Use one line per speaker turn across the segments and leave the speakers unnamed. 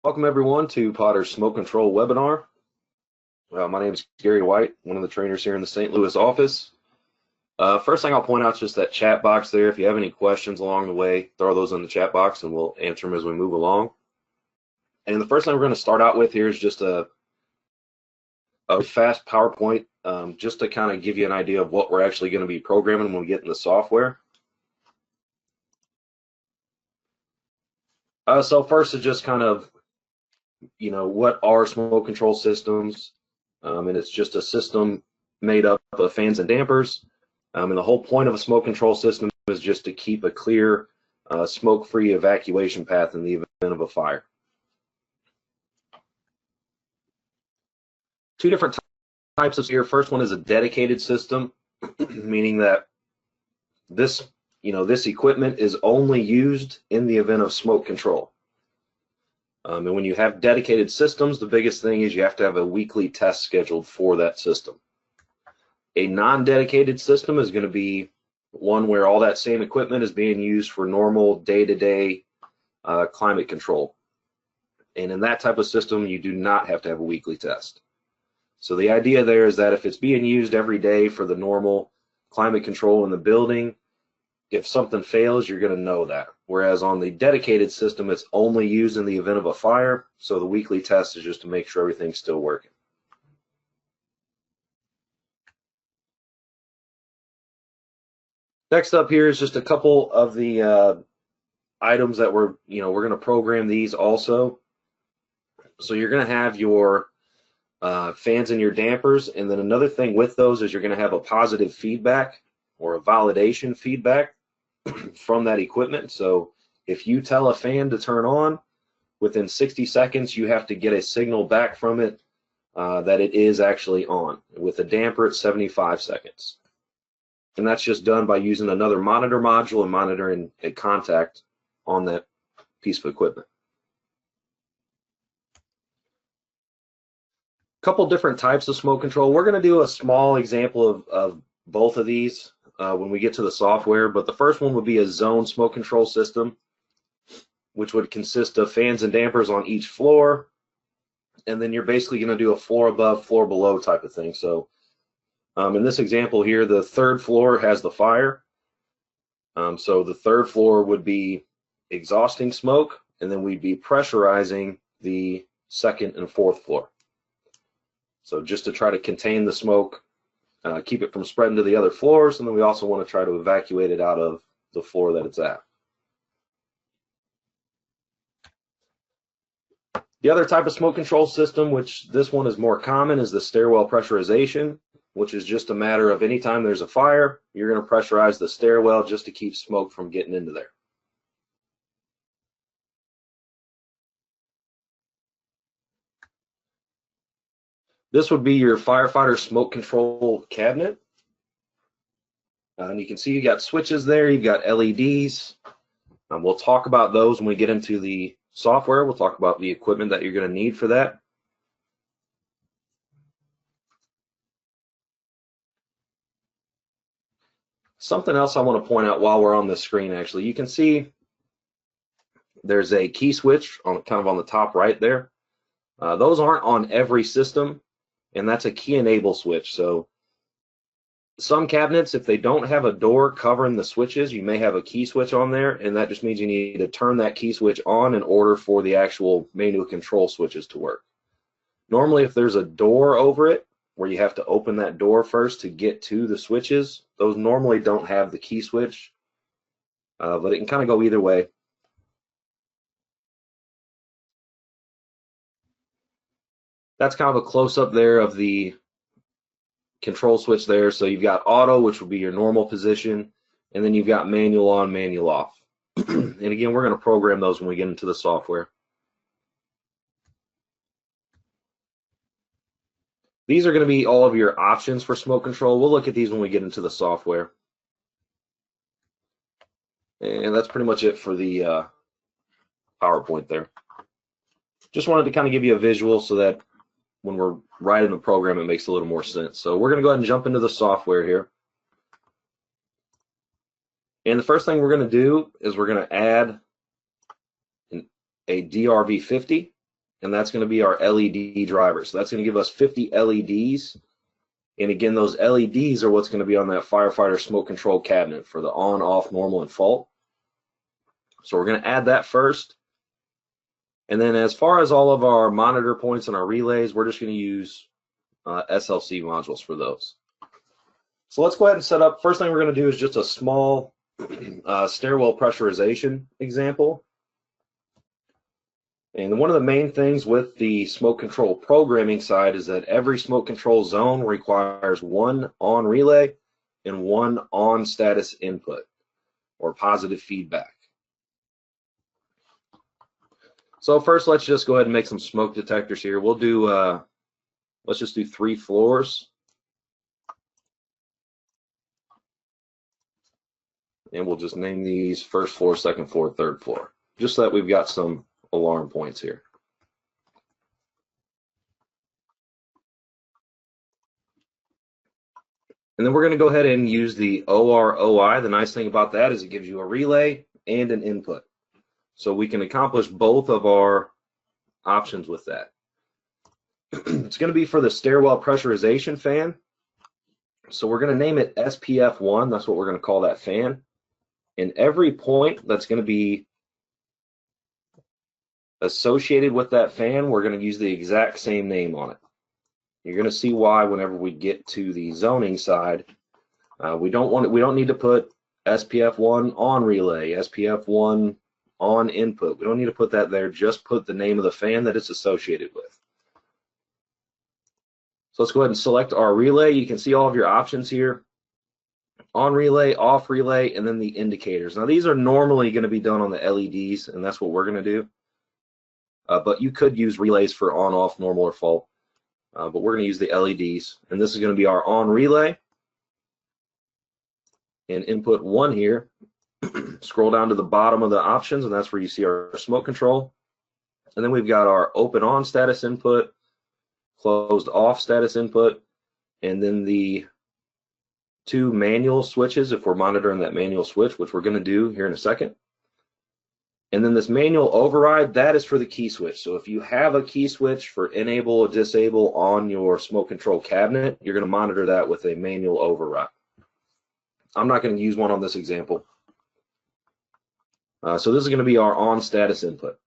Welcome everyone to Potter's Smoke Control webinar. My name is Gary White, one of the trainers here in the St. Louis office. First thing I'll point out is just that chat box there. If you have any questions along the way, throw those in the chat box and we'll answer them as we move along. And the first thing we're going to start out with here is just a fast PowerPoint, just to kind of give you an idea of what we're actually going to be programming when we get in the software. So first is just kind of, what are smoke control systems? And it's just a system made up of fans and dampers. And the whole point of a smoke control system is just to keep a clear, smoke-free evacuation path in the event of a fire. Two different types of here. First one is a dedicated system, meaning that this equipment is only used in the event of smoke control. And when you have dedicated systems, the biggest thing is you have to have a weekly test scheduled for that system. A non-dedicated system is going to be one where all that same equipment is being used for normal day-to-day climate control. And in that type of system, you do not have to have a weekly test. So the idea there is that if it's being used every day for the normal climate control in the building, if something fails, you're going to know that. Whereas on the dedicated system, it's only used in the event of a fire, so the weekly test is just to make sure everything's still working. Next up here is just a couple of the items that we're going to program these also. So you're going to have your fans and your dampers, and then another thing with those is you're going to have a positive feedback or a validation feedback from that equipment. So if you tell a fan to turn on, within 60 seconds you have to get a signal back from it that it is actually on. With a damper, it's 75 seconds. And that's just done by using another monitor module and monitoring a contact on that piece of equipment. Couple different types of smoke control. We're going to do a small example of both of these when we get to the software, but the first one would be a zone smoke control system, which would consist of fans and dampers on each floor, and then you're basically going to do a floor above, floor below type of thing. So in this example here, the third floor has the fire, so the third floor would be exhausting smoke, and then we'd be pressurizing the second and fourth floor. So just to try to contain the smoke, keep it from spreading to the other floors, and then we also want to try to evacuate it out of the floor that it's at. The other type of smoke control system, which this one is more common, is the stairwell pressurization, which is just a matter of anytime there's a fire, you're going to pressurize the stairwell just to keep smoke from getting into there. This would be your firefighter smoke control cabinet. And you can see you got switches there, you've got LEDs. We'll talk about those when we get into the software. We'll talk about the equipment that you're going to need for that. Something else I want to point out while we're on the screen, actually, you can see there's a key switch on kind of on the top right there. Those aren't on every system, and that's a key enable switch. So some cabinets, if they don't have a door covering the switches, you may have a key switch on there, and that just means you need to turn that key switch on in order for the actual manual control switches to work. Normally, if there's a door over it, where you have to open that door first to get to the switches, those normally don't have the key switch, but it can kind of go either way. That's kind of a close-up there of the control switch there. So you've got auto, which will be your normal position, and then you've got manual on, manual off. And again, we're going to program those when we get into the software. These are going to be all of your options for smoke control. We'll look at these when we get into the software. And that's pretty much it for the PowerPoint there. Just wanted to kind of give you a visual so that when we're writing the program, it makes a little more sense. So we're going to go ahead and jump into the software here. And the first thing we're going to do is we're going to add a DRV50. and that's going to be our LED driver. So that's going to give us 50 LEDs. And again, those LEDs are what's going to be on that firefighter smoke control cabinet for the on, off, normal, and fault. So we're going to add that first. And then as far as all of our monitor points and our relays, we're just going to use SLC modules for those. So let's go ahead and set up. First thing we're going to do is just a small stairwell pressurization example. And one of the main things with the smoke control programming side is that every smoke control zone requires one on relay and one on status input or positive feedback. So first, let's just go ahead and make some smoke detectors here. We'll do, let's just do 3 floors. And we'll just name these first floor, second floor, third floor, just so that we've got some alarm points here. And then we're going to go ahead and use the OROI. The nice thing about that is it gives you a relay and an input. So we can accomplish both of our options with that. It's going to be for the stairwell pressurization fan. So we're going to name it SPF1. That's what we're going to call that fan. And every point that's going to be associated with that fan, we're going to use the exact same name on it. You're going to see why whenever we get to the zoning side. We don't need to put SPF1 on relay, SPF1 on input. We don't need to put that there. Just put the name of the fan that it's associated with. So let's go ahead and select our relay. You can see all of your options here. On relay, off relay, and then the indicators. Now these are normally going to be done on the LEDs, and that's what we're going to do. But you could use relays for on, off, normal, or fault. But we're going to use the LEDs, and this is going to be our on relay. And input 1 here. Scroll down to the bottom of the options, and that's where you see our smoke control. And then we've got our open on status input, closed off status input, and then the 2 manual switches if we're monitoring that manual switch, which we're going to do here in a second. And then this manual override, that is for the key switch. So if you have a key switch for enable or disable on your smoke control cabinet, you're going to monitor that with a manual override. I'm not going to use one on this example. So this is going to be our on status input.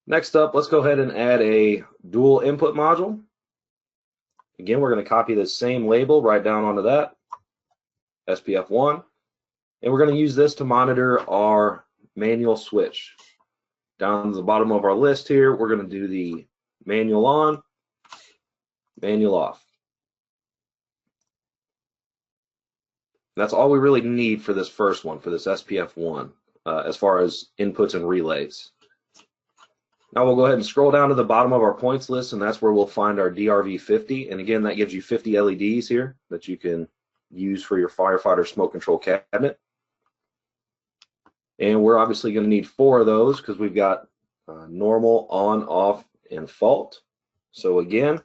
Next up, let's go ahead and add a dual input module. Again, we're going to copy the same label right down onto that, SPF1, and we're going to use this to monitor our manual switch. Down to the bottom of our list here, we're going to do the manual on, manual off. That's all we really need for this first one, for this SPF1, as far as inputs and relays. Now we'll go ahead and scroll down to the bottom of our points list, and that's where we'll find our DRV50. And again, that gives you 50 LEDs here that you can use for your firefighter smoke control cabinet. And we're obviously going to need 4 of those because we've got normal, on, off, and fault. So again,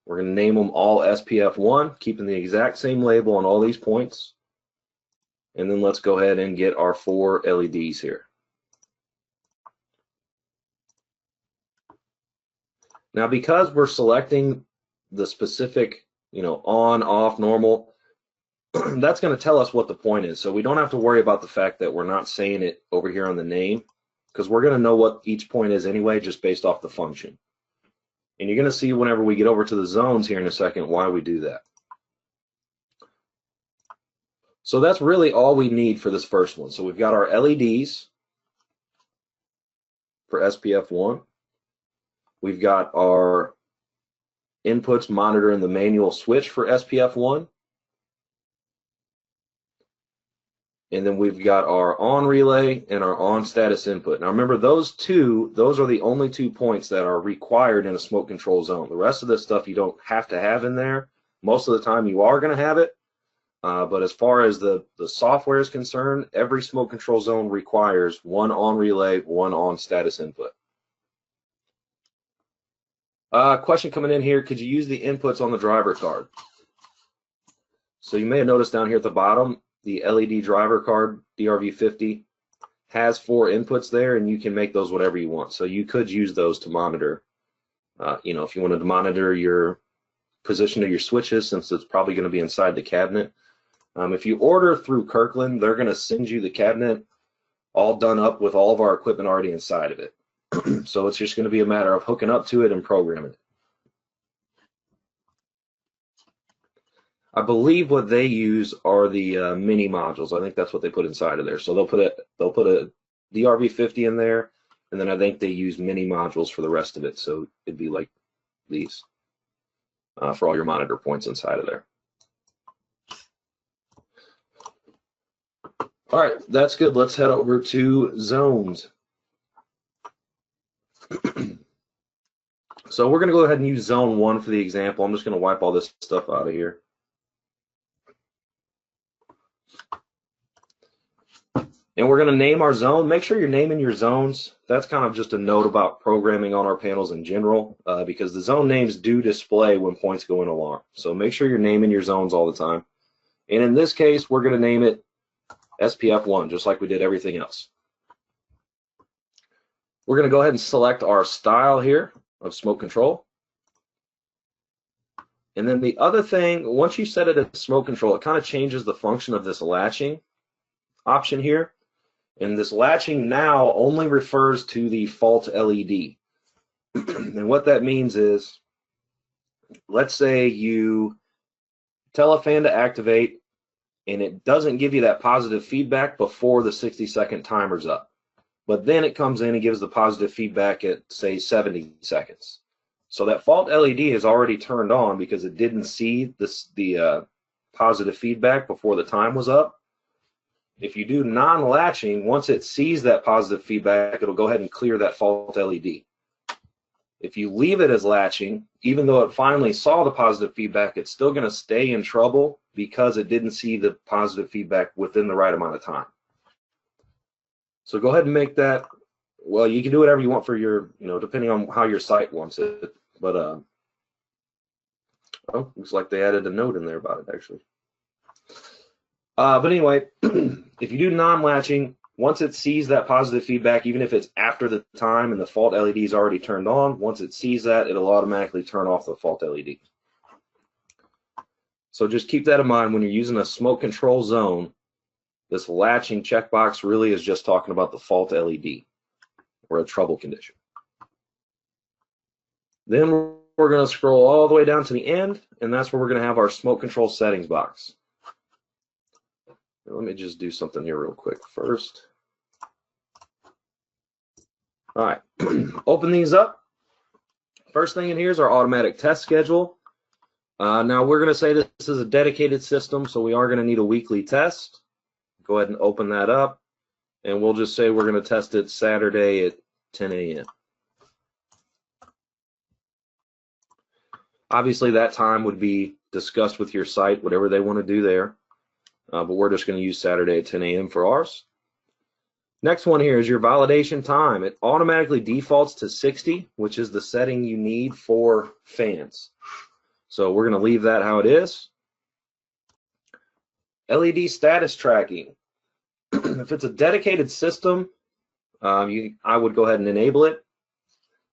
we're going to name them all SPF1, keeping the exact same label on all these points. And then let's go ahead and get our 4 LEDs here. Now, because we're selecting the specific, on, off, normal, that's going to tell us what the point is. So we don't have to worry about the fact that we're not saying it over here on the name, because we're going to know what each point is anyway, just based off the function. And you're going to see whenever we get over to the zones here in a second why we do that. So that's really all we need for this first one. So we've got our LEDs for SPF1. We've got our inputs monitoring the manual switch for SPF1. And then we've got our on relay and our on status input. Now remember, those are the only 2 points that are required in a smoke control zone. The rest of this stuff you don't have to have in there. Most of the time you are going to have it. But as far as the software is concerned, every smoke control zone requires 1 on relay, 1 on status input. Question coming in here, could you use the inputs on the driver card? So you may have noticed down here at the bottom, the LED driver card, DRV50, has 4 inputs there, and you can make those whatever you want. So you could use those to monitor, you know, if you wanted to monitor your position of your switches, since it's probably going to be inside the cabinet. If you order through Kirkland, they're going to send you the cabinet all done up with all of our equipment already inside of it. So it's just going to be a matter of hooking up to it and programming it. I believe what they use are the mini modules. I think that's what they put inside of there. So they'll put a DRV50 in there, and then I think they use mini modules for the rest of it. So it'd be like these for all your monitor points inside of there. All right, that's good. Let's head over to zones. So we're going to go ahead and use zone 1 for the example. I'm just going to wipe all this stuff out of here. And we're going to name our zone. Make sure you're naming your zones. That's kind of just a note about programming on our panels in general, because the zone names do display when points go in alarm. So make sure you're naming your zones all the time. And in this case, we're going to name it SPF1, just like we did everything else. We're going to go ahead and select our style here of smoke control. And then the other thing, once you set it as smoke control, it kind of changes the function of this latching option here. And this latching now only refers to the fault LED. And what that means is, let's say you tell a fan to activate and it doesn't give you that positive feedback before the 60-second timer's up. But then it comes in and gives the positive feedback at, say, 70 seconds. So that fault LED is already turned on because it didn't see the positive feedback before the time was up. If you do non-latching, once it sees that positive feedback, it'll go ahead and clear that fault LED. If you leave it as latching, even though it finally saw the positive feedback, it's still going to stay in trouble because it didn't see the positive feedback within the right amount of time. So go ahead and make that, well, you can do whatever you want for your, you know, depending on how your site wants it. But, oh, looks like they added a note in there about it, actually. But anyway, if you do non-latching, once it sees that positive feedback, even if it's after the time and the fault LED is already turned on, once it sees that, it'll automatically turn off the fault LED. So just keep that in mind when you're using a smoke control zone. This latching checkbox really is just talking about the fault LED or a trouble condition. Then we're going to scroll all the way down to the end, and that's where we're going to have our smoke control settings box. Let me just do something here real quick first. All right, open these up. First thing in here is our automatic test schedule. Now we're going to say this is a dedicated system, so we are going to need a weekly test. Go ahead and open that up, and we'll just say we're going to test it Saturday at 10 a.m. Obviously, that time would be discussed with your site, whatever they want to do there. But we're just going to use Saturday at 10 a.m. for ours. Next one here is your validation time. It automatically defaults to 60, which is the setting you need for fans. So we're going to leave that how it is. LED status tracking. If it's a dedicated system, I would go ahead and enable it.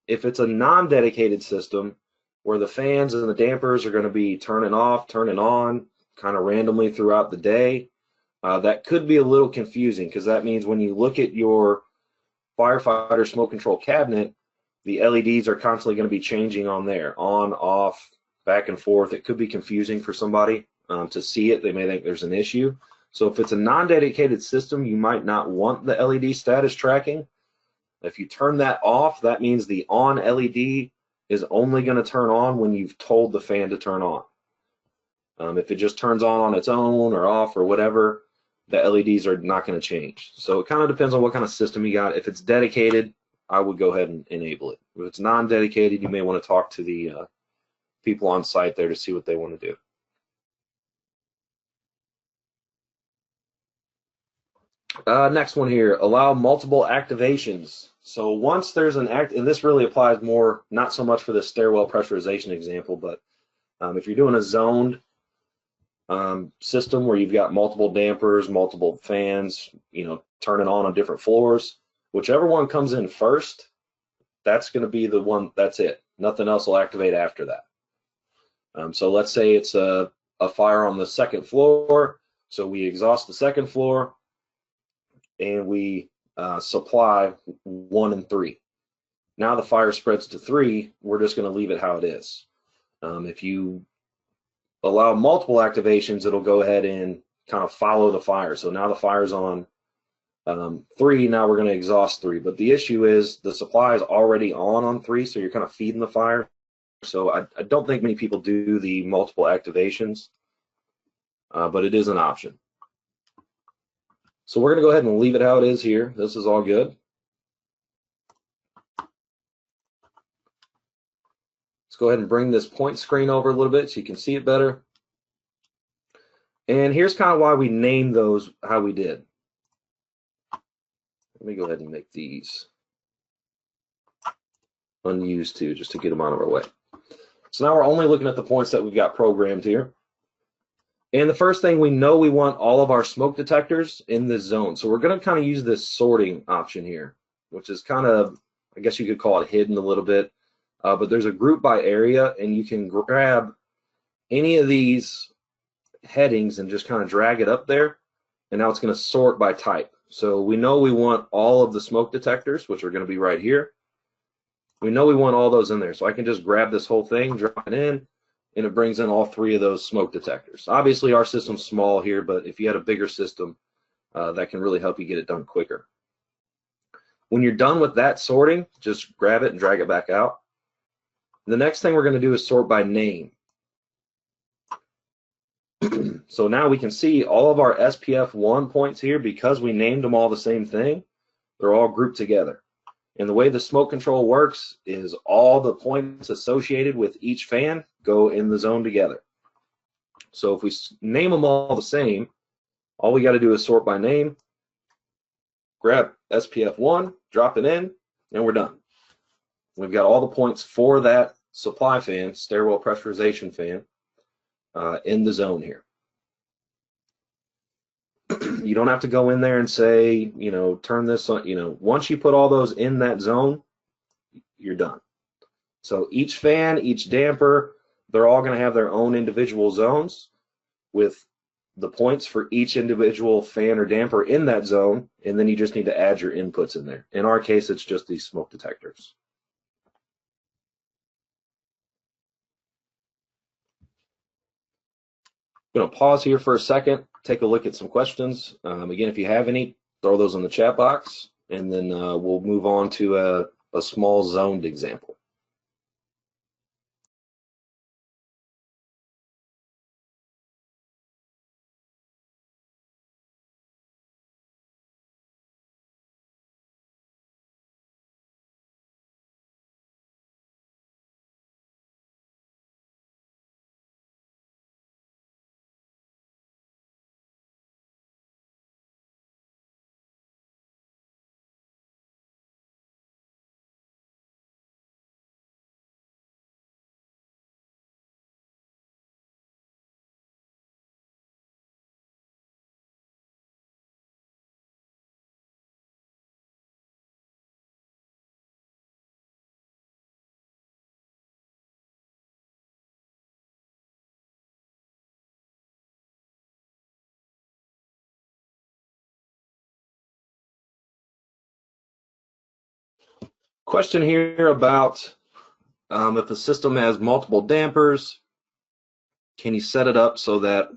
If it's a non-dedicated system, where the fans and the dampers are going to be turning off, turning on, kind of randomly throughout the day, that could be a little confusing, because that means when you look at your firefighter smoke control cabinet, the LEDs are constantly going to be changing on there, on, off, back and forth. It could be confusing for somebody to see it. They may think there's an issue. So if it's a non-dedicated system, you might not want the LED status tracking. If you turn that off, that means the on LED is only going to turn on when you've told the fan to turn on. If it just turns on its own or off or whatever, the LEDs are not going to change. So it kind of depends on what kind of system you got. If it's dedicated, I would go ahead and enable it. If it's non-dedicated, you may want to talk to the people on site there to see what they want to do. Next one here, allow multiple activations. So once there's an act, and this really applies more, not so much for the stairwell pressurization example, but if you're doing a zoned system where you've got multiple dampers, multiple fans, turning on different floors. Whichever one comes in first, that's going to be the one, that's it. Nothing else will activate after that. So let's say it's a fire on the second floor. So we exhaust the second floor and we supply 1 and 3. Now the fire spreads to 3, we're just going to leave it how it is. If you allow multiple activations, it'll go ahead and kind of follow the fire. So now the fire's on 3, now we're going to exhaust 3. But the issue is the supply is already on 3, so you're kind of feeding the fire. So I don't think many people do the multiple activations, but it is an option. So we're going to go ahead and leave it how it is here. This is all good. Let's go ahead and bring this point screen over a little bit so you can see it better. And here's kind of why we named those how we did. Let me go ahead and make these unused too, just to get them out of our way. So now we're only looking at the points that we've got programmed here. And the first thing, we know we want all of our smoke detectors in this zone. So we're going to kind of use this sorting option here, which is kind of, I guess you could call it hidden a little bit. But there's a group by area, and you can grab any of these headings and just kind of drag it up there. And now it's going to sort by type. So we know we want all of the smoke detectors, which are going to be right here. We know we want all those in there. So I can just grab this whole thing, drop it in, and it brings in all 3 of those smoke detectors. Obviously, our system's small here, but if you had a bigger system, that can really help you get it done quicker. When you're done with that sorting, just grab it and drag it back out. The next thing we're going to do is sort by name. So now we can see all of our SPF 1 points here, because we named them all the same thing. They're all grouped together. And the way the smoke control works is all the points associated with each fan go in the zone together. So if we name them all the same, all we got to do is sort by name, grab SPF 1, drop it in, and we're done. We've got all the points for that supply fan, stairwell pressurization fan, in the zone here. You don't have to go in there and say, turn this on. Once you put all those in that zone, you're done. So each fan, each damper, they're all going to have their own individual zones with the points for each individual fan or damper in that zone, and then you just need to add your inputs in there. In our case, it's just these smoke detectors. I'm going to pause here for a second, take a look at some questions. Again, if you have any, throw those in the chat box, and then we'll move on to a small zoned example. Question here about if a system has multiple dampers, can you set it up so that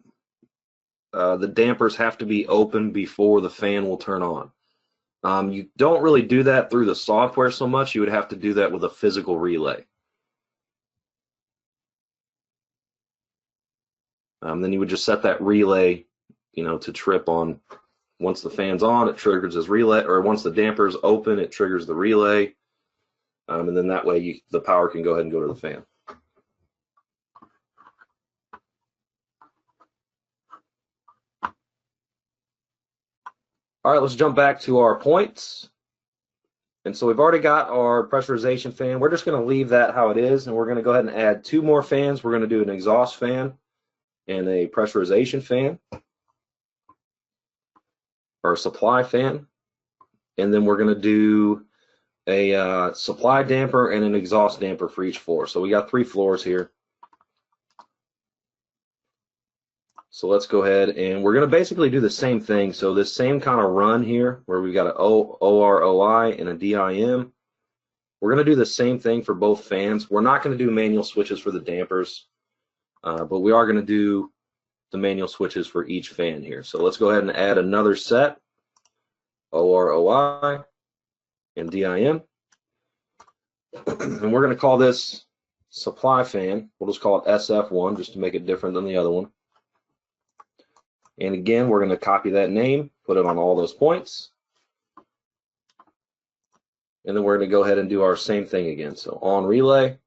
the dampers have to be open before the fan will turn on? You don't really do that through the software so much. You would have to do that with a physical relay. Then you would just set that relay, to trip on. Once the fan's on, it triggers this relay, or once the damper's open, it triggers the relay. And then that way the power can go ahead and go to the fan. All right, let's jump back to our points. And so we've already got our pressurization fan. We're just going to leave that how it is, and we're going to go ahead and add 2 more fans. We're going to do an exhaust fan and a pressurization fan, or a supply fan, and then we're going to do a supply damper and an exhaust damper for each floor. So we got 3 floors here. So let's go ahead, and we're going to basically do the same thing. So this same kind of run here, where we've got an OROI and a DIM, we're going to do the same thing for both fans. We're not going to do manual switches for the dampers, but we are going to do the manual switches for each fan here. So let's go ahead and add another set, OROI and DIM. And we're going to call this supply fan. We'll just call it SF1 just to make it different than the other one. And again, we're going to copy that name, put it on all those points. And then we're going to go ahead and do our same thing again. So on relay,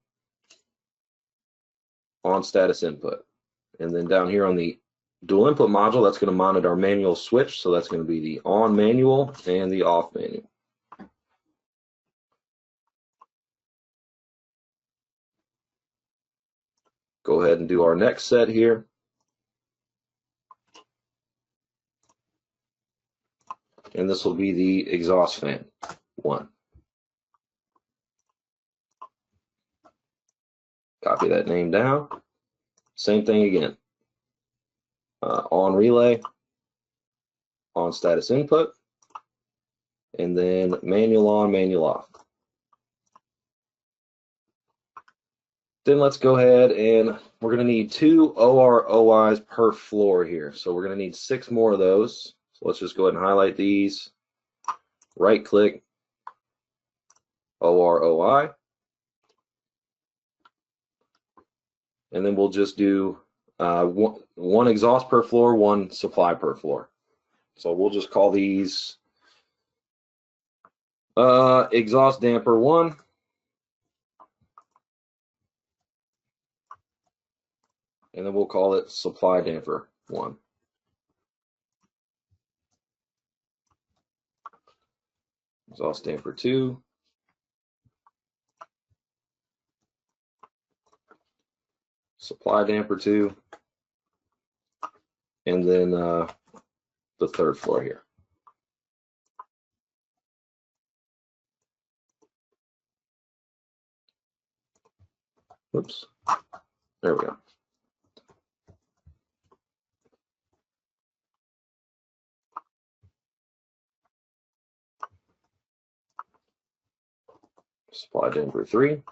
on status input. And then down here on the dual input module, that's going to monitor our manual switch. So that's going to be the on manual and the off manual. Go ahead and do our next set here. And this will be the exhaust fan 1. Copy that name down. Same thing again. On relay, on status input, and then manual on, manual off. Then let's go ahead, and we're going to need 2 OROIs per floor here. So we're going to need 6 more of those. So let's just go ahead and highlight these. Right click, OROI. And then we'll just do one exhaust per floor, 1 supply per floor. So we'll just call these exhaust damper 1. And then we'll call it supply damper 1. Exhaust damper 2. Supply damper 2. And then the 3rd floor here. Whoops. There we go. Supply damper 3.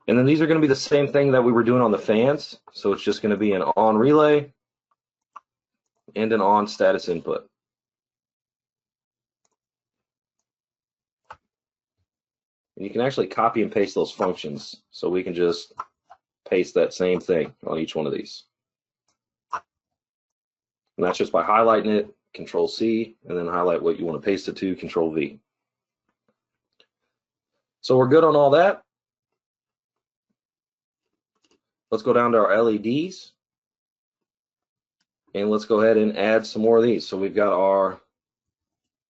And then these are going to be the same thing that we were doing on the fans. So it's just going to be an on relay and an on status input. And you can actually copy and paste those functions. So we can just paste that same thing on each one of these. And that's just by highlighting it, Control C, and then highlight what you want to paste it to, Control V. So we're good on all that. Let's go down to our LEDs. And let's go ahead and add some more of these. So we've got our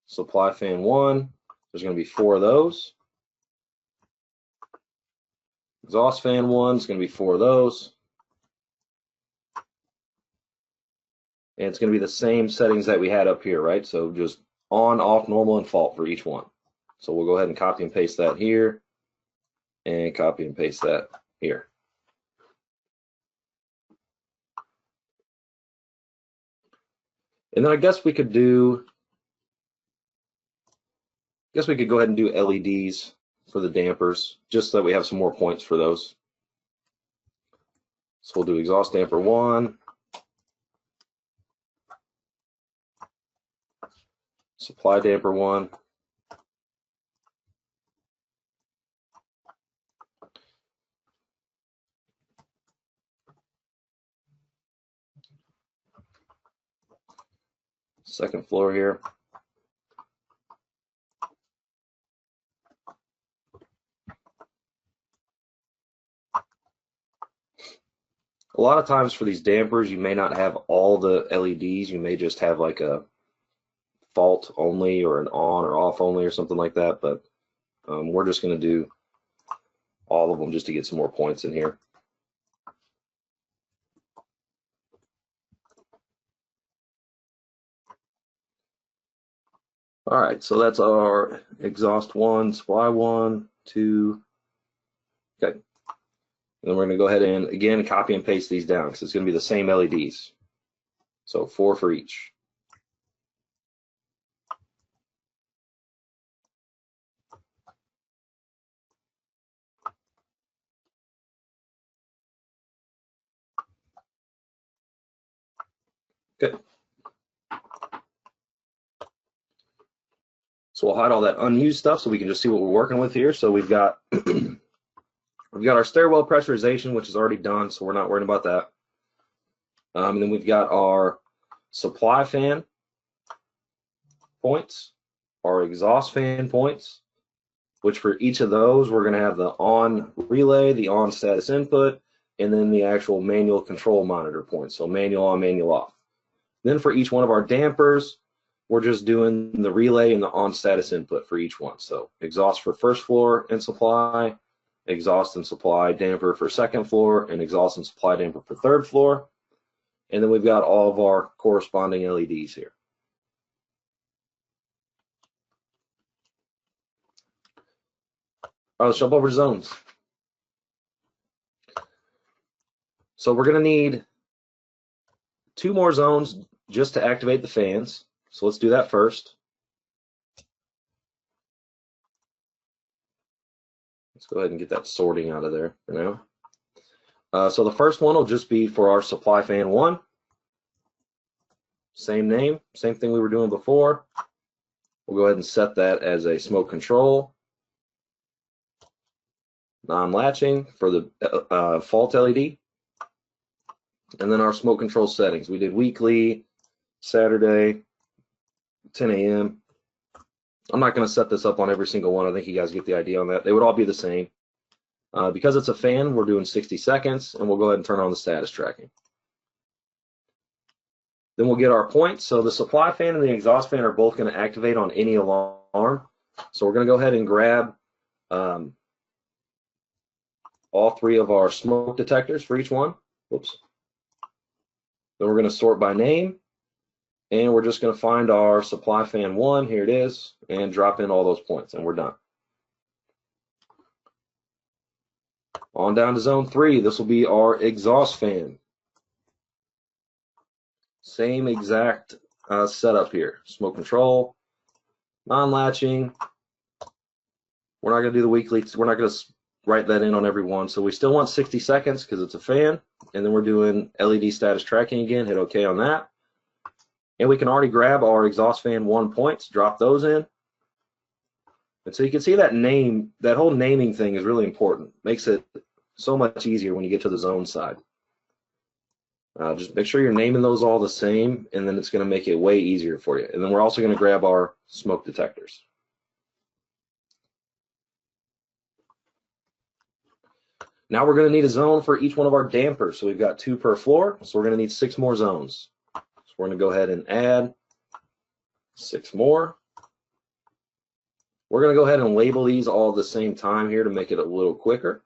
supply fan 1. There's going to be 4 of those. Exhaust fan 1 is going to be 4 of those. And it's going to be the same settings that we had up here, right? So just on, off, normal, and fault for each one. So we'll go ahead and copy and paste that here, and copy and paste that here. And then I guess we could go ahead and do LEDs for the dampers, just so that we have some more points for those. So we'll do exhaust damper 1. Supply damper 1. Second floor here. A lot of times for these dampers, you may not have all the LEDs. You may just have like a fault only or an on or off only or something like that. But we're just going to do all of them just to get some more points in here. All right, so that's our exhaust 1, supply 1, 2. Okay. And then we're going to go ahead and, again, copy and paste these down because it's going to be the same LEDs. So 4 for each. Okay. So we'll hide all that unused stuff so we can just see what we're working with here. So we've got we've got our stairwell pressurization, which is already done, so we're not worrying about that. And then we've got our supply fan points, our exhaust fan points, which for each of those we're going to have the on relay, the on status input, and then the actual manual control monitor points. So manual on, manual off. Then for each one of our dampers, we're just doing the relay and the on status input for each one. So exhaust for first floor and supply, exhaust and supply damper for second floor, and exhaust and supply damper for third floor. And then we've got all of our corresponding LEDs here. All right, let's jump over to zones. So we're going to need 2 more zones just to activate the fans. So let's do that first. Let's go ahead and get that sorting out of there for now. So the first one will just be for our supply fan 1. Same name, same thing we were doing before. We'll go ahead and set that as a smoke control. Non-latching for the fault LED. And then our smoke control settings. We did weekly, Saturday, 10 a.m. I'm not going to set this up on every single one. I think you guys get the idea on that. They would all be the same. Because it's a fan, we're doing 60 seconds, and we'll go ahead and turn on the status tracking. Then we'll get our points. So the supply fan and the exhaust fan are both going to activate on any alarm. So we're going to go ahead and grab all 3 of our smoke detectors for each one. Whoops. Then we're going to sort by name, and we're just going to find our supply fan 1, here it is, and drop in all those points, and we're done. On down to zone 3, this will be our exhaust fan. Same exact setup here. Smoke control, non-latching. We're not going to do the weekly, we're not going to write that in on every one. So we still want 60 seconds because it's a fan. And then we're doing LED status tracking again. Hit OK on that. And we can already grab our exhaust fan 1 points, drop those in. And so you can see that name, that whole naming thing is really important. Makes it so much easier when you get to the zone side. Just make sure you're naming those all the same, and then it's going to make it way easier for you. And then we're also going to grab our smoke detectors. Now we're going to need a zone for each one of our dampers. So we've got 2 per floor, so we're going to need 6 more zones. So we're going to go ahead and add 6 more. We're going to go ahead and label these all at the same time here to make it a little quicker.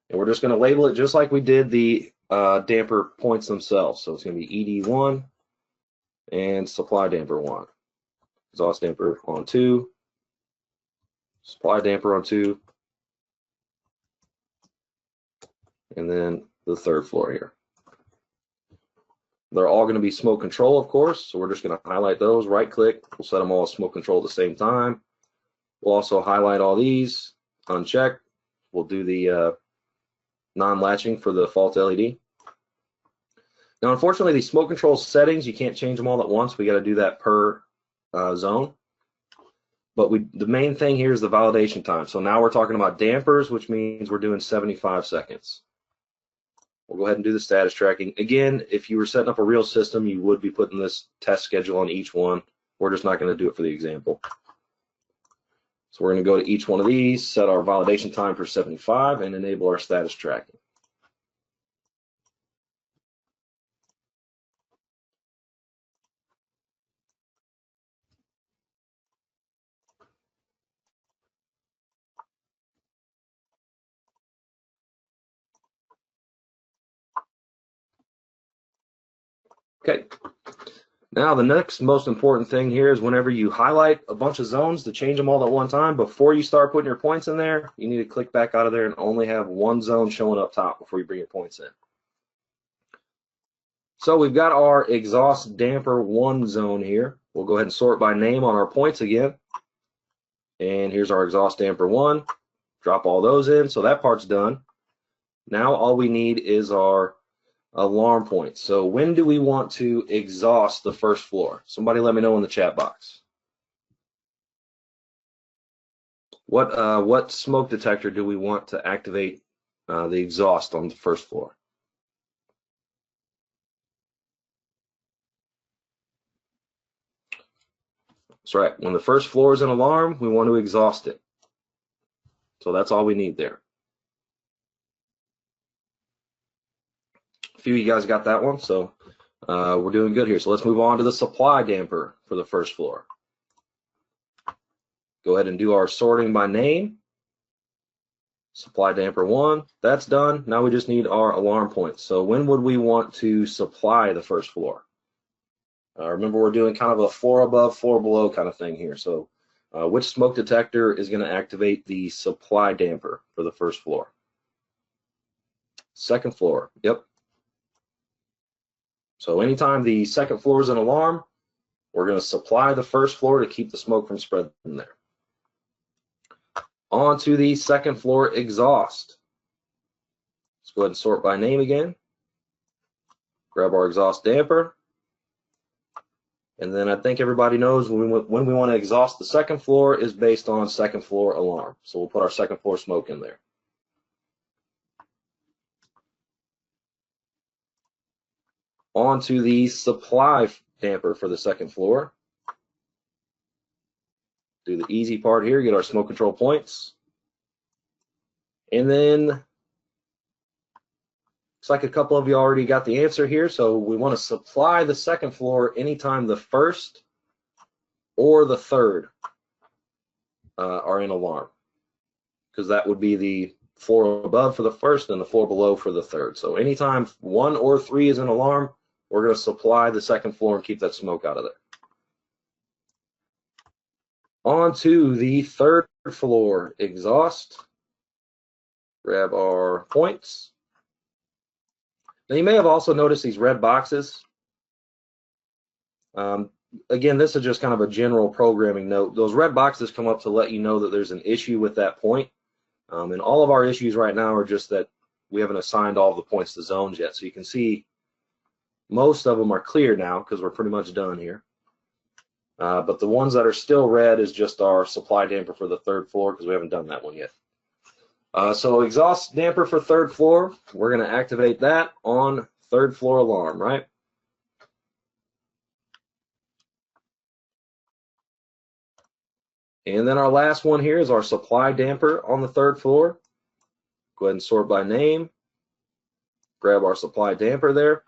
And we're just going to label it just like we did the damper points themselves. So it's going to be ED1 and supply damper 1. Exhaust damper on 2. Supply damper on 2. And then the third floor here. They're all going to be smoke control, of course. So we're just going to highlight those, right click. We'll set them all as smoke control at the same time. We'll also highlight all these, uncheck. We'll do the non-latching for the fault LED. Now, unfortunately, these smoke control settings, you can't change them all at once. We got to do that per zone. But the main thing here is the validation time. So now we're talking about dampers, which means we're doing 75 seconds. We'll go ahead and do the status tracking. Again, if you were setting up a real system, you would be putting this test schedule on each one. We're just not going to do it for the example. So we're going to go to each one of these, set our validation time for 75, and enable our status tracking. Okay. Now the next most important thing here is whenever you highlight a bunch of zones to change them all at one time, before you start putting your points in there, you need to click back out of there and only have one zone showing up top before you bring your points in. So we've got our exhaust damper 1 zone here. We'll go ahead and sort by name on our points again. And here's our exhaust damper 1. Drop all those in, so that part's done. Now all we need is our alarm points. So when do we want to exhaust the first floor? Somebody let me know in the chat box. What smoke detector do we want to activate the exhaust on the first floor? That's right. When the first floor is an alarm, we want to exhaust it. So that's all we need there. A few of you guys got that one, so we're doing good here. So let's move on to the supply damper for the first floor. Go ahead and do our sorting by name. Supply damper 1, that's done. Now we just need our alarm points. So when would we want to supply the first floor? Remember, we're doing kind of a floor above, floor below kind of thing here. So which smoke detector is going to activate the supply damper for the first floor? Second floor, yep. So anytime the second floor is an alarm, we're going to supply the first floor to keep the smoke from spreading there. On to the second floor exhaust. Let's go ahead and sort by name again. Grab our exhaust damper. And then I think everybody knows when we want to exhaust the second floor is based on second floor alarm. So we'll put our second floor smoke in there. On to the supply damper for the second floor. Do the easy part here, get our smoke control points. And then looks like a couple of you already got the answer here. So we want to supply the second floor anytime the first or the third are in alarm, because that would be the floor above for the first and the floor below for the third. So anytime 1 or 3 is in alarm, we're going to supply the second floor and keep that smoke out of there. On to the third floor exhaust. Grab our points. Now you may have also noticed these red boxes. Again, this is just kind of a general programming note. Those red boxes come up to let you know that there's an issue with that point. And all of our issues right now are just that we haven't assigned all of the points to zones yet. So you can see most of them are clear now because we're pretty much done here. But the ones that are still red is just our supply damper for the third floor because we haven't done that one yet. So exhaust damper for third floor, we're going to activate that on third floor alarm, right? And then our last one here is our supply damper on the third floor. Go ahead and sort by name. Grab our supply damper there.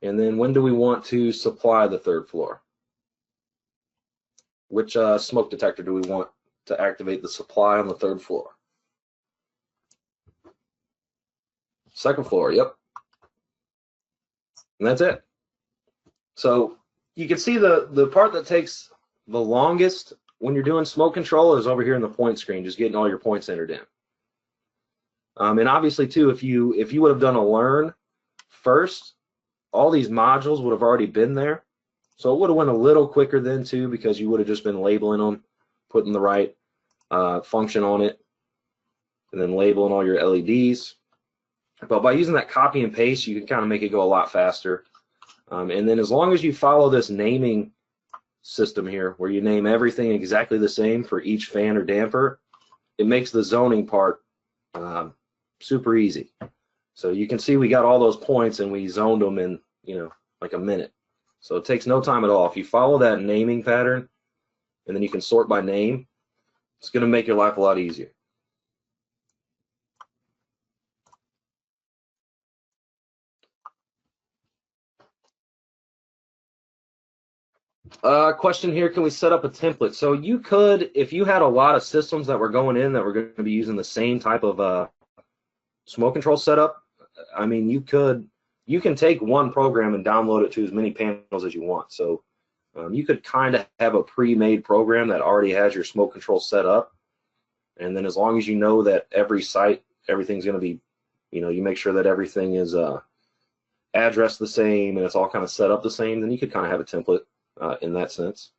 And then when do we want to supply the third floor? Which smoke detector do we want to activate the supply on the third floor? Second floor, yep. And that's it. So you can see the part that takes the longest when you're doing smoke control is over here in the point screen, just getting all your points entered in. And obviously too, if you would have done a learn first, all these modules would have already been there. So it would have went a little quicker then too, because you would have just been labeling them, putting the right function on it, and then labeling all your LEDs. But by using that copy and paste, you can kind of make it go a lot faster. And then as long as you follow this naming system here, where you name everything exactly the same for each fan or damper, it makes the zoning part super easy. So you can see we got all those points and we zoned them in, like a minute. So it takes no time at all. If you follow that naming pattern and then you can sort by name, it's going to make your life a lot easier. Question here, can we set up a template? So you could, if you had a lot of systems that were going in that were going to be using the same type of smoke control setup, I mean, you can take one program and download it to as many panels as you want. So you could kind of have a pre-made program that already has your smoke control set up. And then as long as you know that every site, everything's going to be, you make sure that everything is addressed the same and it's all kind of set up the same, then you could kind of have a template in that sense.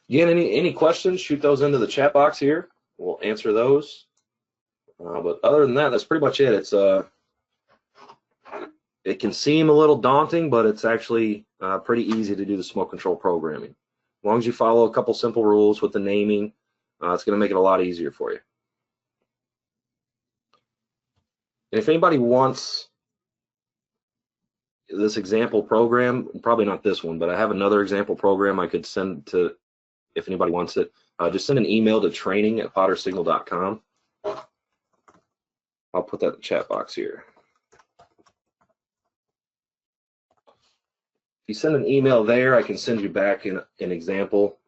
Again, any questions, shoot those into the chat box here. We'll answer those. But other than that, that's pretty much it. It can seem a little daunting, but it's actually pretty easy to do the smoke control programming. As long as you follow a couple simple rules with the naming, it's going to make it a lot easier for you. And if anybody wants this example program, probably not this one, but I have another example program I could send to, if anybody wants it, just send an email to training@pottersignal.com. I'll put that in the chat box here. If you send an email there, I can send you back an example.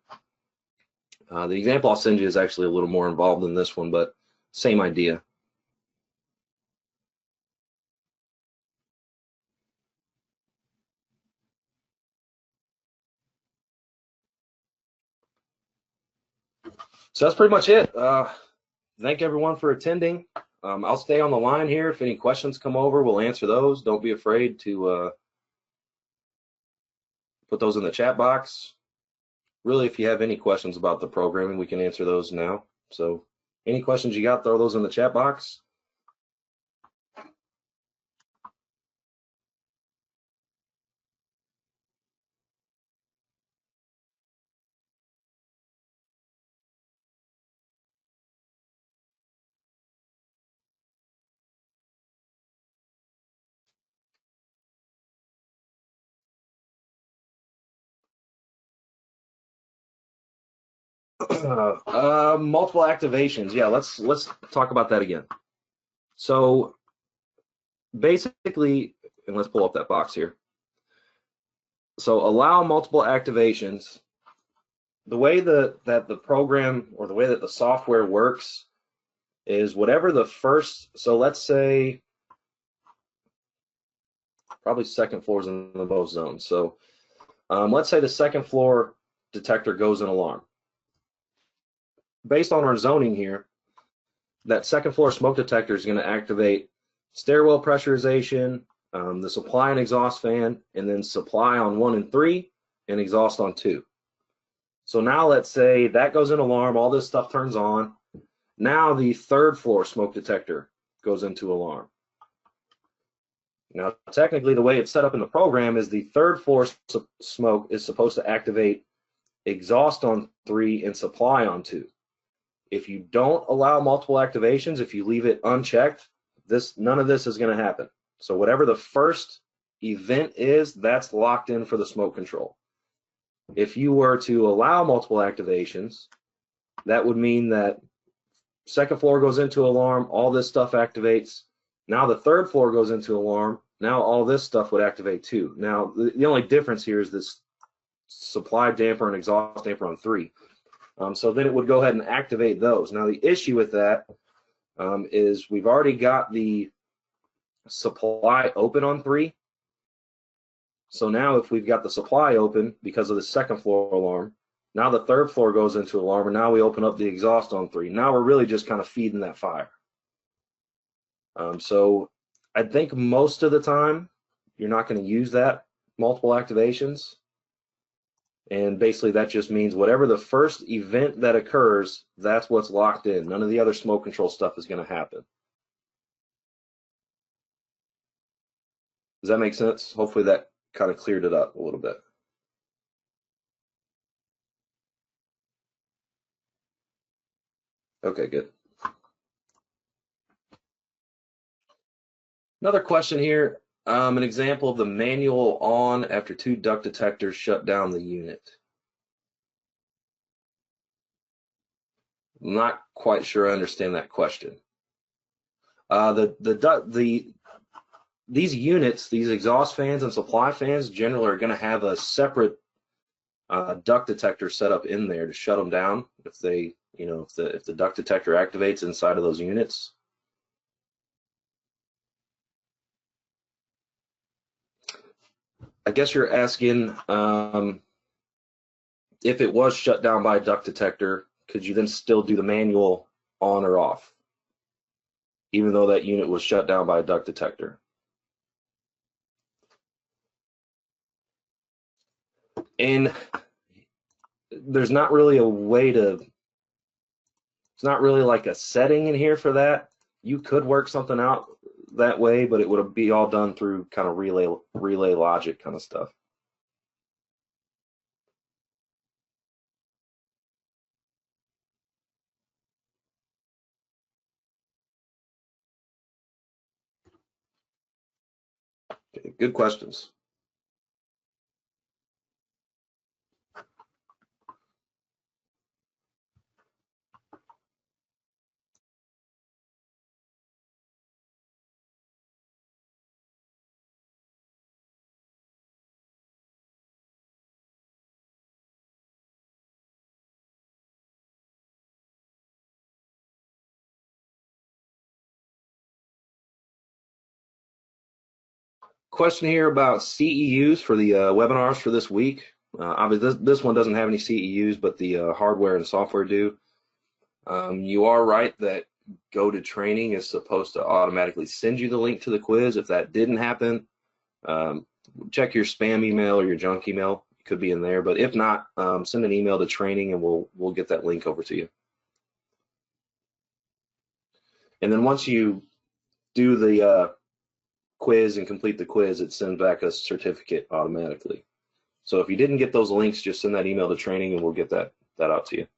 The example I'll send you is actually a little more involved than this one, but same idea. So that's pretty much it. Thank everyone for attending. I'll stay on the line here. If any questions come over, we'll answer those. Don't be afraid to put those in the chat box. Really, if you have any questions about the programming, we can answer those now. So any questions you got, throw those in the chat box. Multiple activations. Yeah, let's talk about that again. So basically, and let's pull up that box here. So allow multiple activations. The way that the program, or the way that the software works, is whatever the first, so let's say probably second floor is in the most zones. So let's say the second floor detector goes in alarm. Based on our zoning here, that second floor smoke detector is going to activate stairwell pressurization, the supply and exhaust fan, and then supply on 1 and 3 and exhaust on 2. So now let's say that goes in alarm, all this stuff turns on. Now the third floor smoke detector goes into alarm. Now technically the way it's set up in the program is the third floor smoke is supposed to activate exhaust on 3 and supply on 2. If you don't allow multiple activations, if you leave it unchecked, none of this is going to happen. So whatever the first event is, that's locked in for the smoke control. If you were to allow multiple activations, that would mean that second floor goes into alarm, all this stuff activates. Now the third floor goes into alarm, now all this stuff would activate too. Now the only difference here is this supply damper and exhaust damper on 3. So then it would go ahead and activate those. Now the issue with that is we've already got the supply open on 3. So now if we've got the supply open because of the second floor alarm, now the third floor goes into alarm, and now we open up the exhaust on 3. Now we're really just kind of feeding that fire. So I think most of the time you're not going to use that multiple activations. And basically that just means whatever the first event that occurs, that's what's locked in. None of the other smoke control stuff is going to happen. Does that make sense? Hopefully that kind of cleared it up a little bit. Okay, good. Another question here, an example of the manual on after 2 duct detectors shut down the unit. I'm not quite sure I understand that question. The these units, these exhaust fans and supply fans, generally are going to have a separate duct detector set up in there to shut them down if they, if the duct detector activates inside of those units. I guess you're asking if it was shut down by a duct detector, could you then still do the manual on or off, even though that unit was shut down by a duct detector? And there's not really a way to, it's not really like a setting in here for that. You could work something out that way, but it would be all done through kind of relay logic kind of stuff. Okay, good questions. Question here about CEUs for the webinars for this week. Obviously, this one doesn't have any CEUs, but the hardware and software do. You are right that Go to Training is supposed to automatically send you the link to the quiz. If that didn't happen, check your spam email or your junk email. It could be in there, but if not, send an email to training and we'll get that link over to you. And then once you do the quiz and complete the quiz, it sends back a certificate automatically. So if you didn't get those links, just send that email to training and we'll get that out to you.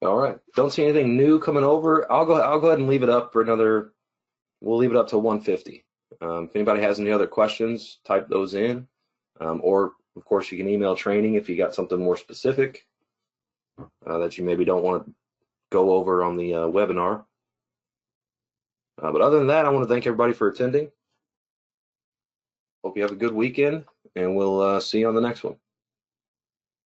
All right. Don't see anything new coming over. I'll go ahead and leave it up for another. We'll leave it up to 150. If anybody has any other questions, type those in, or of course you can email training if you got something more specific that you maybe don't want to go over on the webinar. But other than that, I want to thank everybody for attending. Hope you have a good weekend, and we'll see you on the next one.